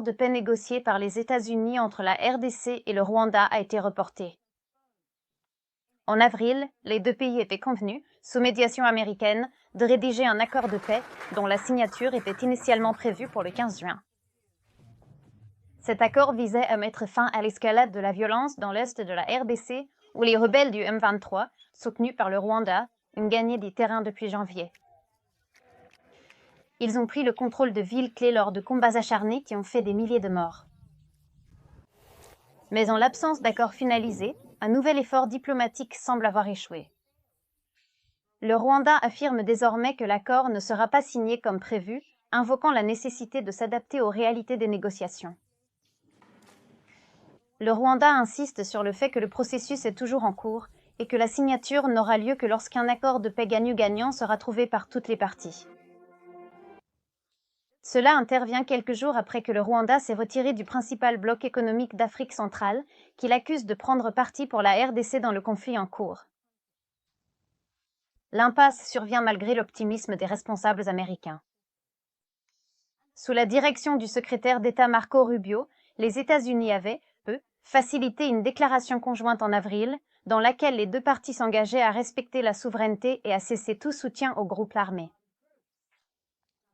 de paix négocié par les États-Unis entre la RDC et le Rwanda a été reporté. En avril, les deux pays étaient convenus, sous médiation américaine, de rédiger un accord de paix dont la signature était initialement prévue pour le 15 juin. Cet accord visait à mettre fin à l'escalade de la violence dans l'est de la RDC, où les rebelles du M23, soutenus par le Rwanda, ont gagné des terrains depuis janvier. Ils ont pris le contrôle de villes clés lors de combats acharnés qui ont fait des milliers de morts. Mais en l'absence d'accord finalisé, un nouvel effort diplomatique semble avoir échoué. Le Rwanda affirme désormais que l'accord ne sera pas signé comme prévu, invoquant la nécessité de s'adapter aux réalités des négociations. Le Rwanda insiste sur le fait que le processus est toujours en cours et que la signature n'aura lieu que lorsqu'un accord de paix gagnant-gagnant sera trouvé par toutes les parties. Cela intervient quelques jours après que le Rwanda s'est retiré du principal bloc économique d'Afrique centrale, qu'il accuse de prendre parti pour la RDC dans le conflit en cours. L'impasse survient malgré l'optimisme des responsables américains. Sous la direction du secrétaire d'État Marco Rubio, les États-Unis avaient, eux, facilité une déclaration conjointe en avril, dans laquelle les deux parties s'engageaient à respecter la souveraineté et à cesser tout soutien aux groupes armés.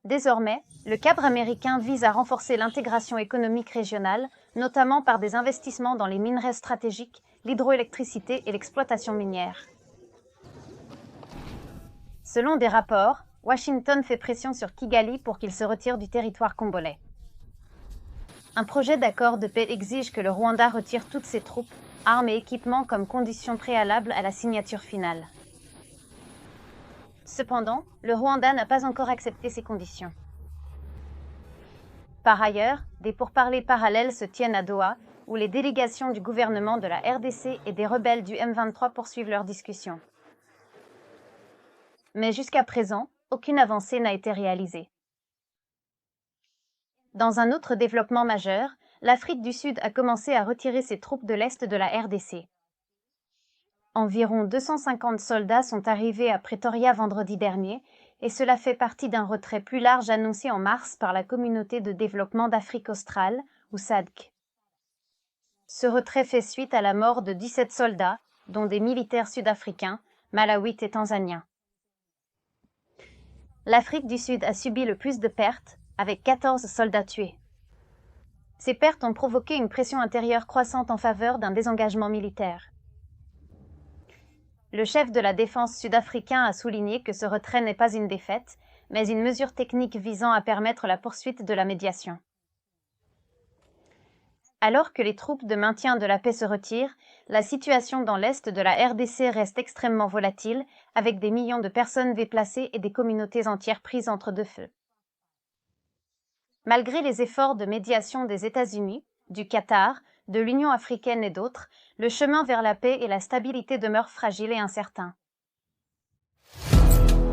Désormais, le cadre américain vise à renforcer l'intégration économique régionale, notamment par des investissements dans les minerais stratégiques, l'hydroélectricité et l'exploitation minière. Selon des rapports, Washington fait pression sur Kigali pour qu'il se retire du territoire congolais. Un projet d'accord de paix exige que le Rwanda retire toutes ses troupes, armes et équipements comme condition préalable à la signature finale. Cependant, le Rwanda n'a pas encore accepté ces conditions. Par ailleurs, des pourparlers parallèles se tiennent à Doha, où les délégations du gouvernement de la RDC et des rebelles du M23 poursuivent leurs discussions. Mais jusqu'à présent, aucune avancée n'a été réalisée. Dans un autre développement majeur, l'Afrique du Sud a commencé à retirer ses troupes de l'est de la RDC. Environ 250 soldats sont arrivés à Pretoria vendredi dernier, et cela fait partie d'un retrait plus large annoncé en mars par la Communauté de développement d'Afrique australe, ou SADC. Ce retrait fait suite à la mort de 17 soldats, dont des militaires sud-africains, malawites et tanzaniens. L'Afrique du Sud a subi le plus de pertes, avec 14 soldats tués. Ces pertes ont provoqué une pression intérieure croissante en faveur d'un désengagement militaire. Le chef de la défense sud-africain a souligné que ce retrait n'est pas une défaite, mais une mesure technique visant à permettre la poursuite de la médiation. Alors que les troupes de maintien de la paix se retirent, la situation dans l'est de la RDC reste extrêmement volatile, avec des millions de personnes déplacées et des communautés entières prises entre deux feux. Malgré les efforts de médiation des États-Unis, du Qatar, de l'Union africaine et d'autres, le chemin vers la paix et la stabilité demeure fragile et incertain.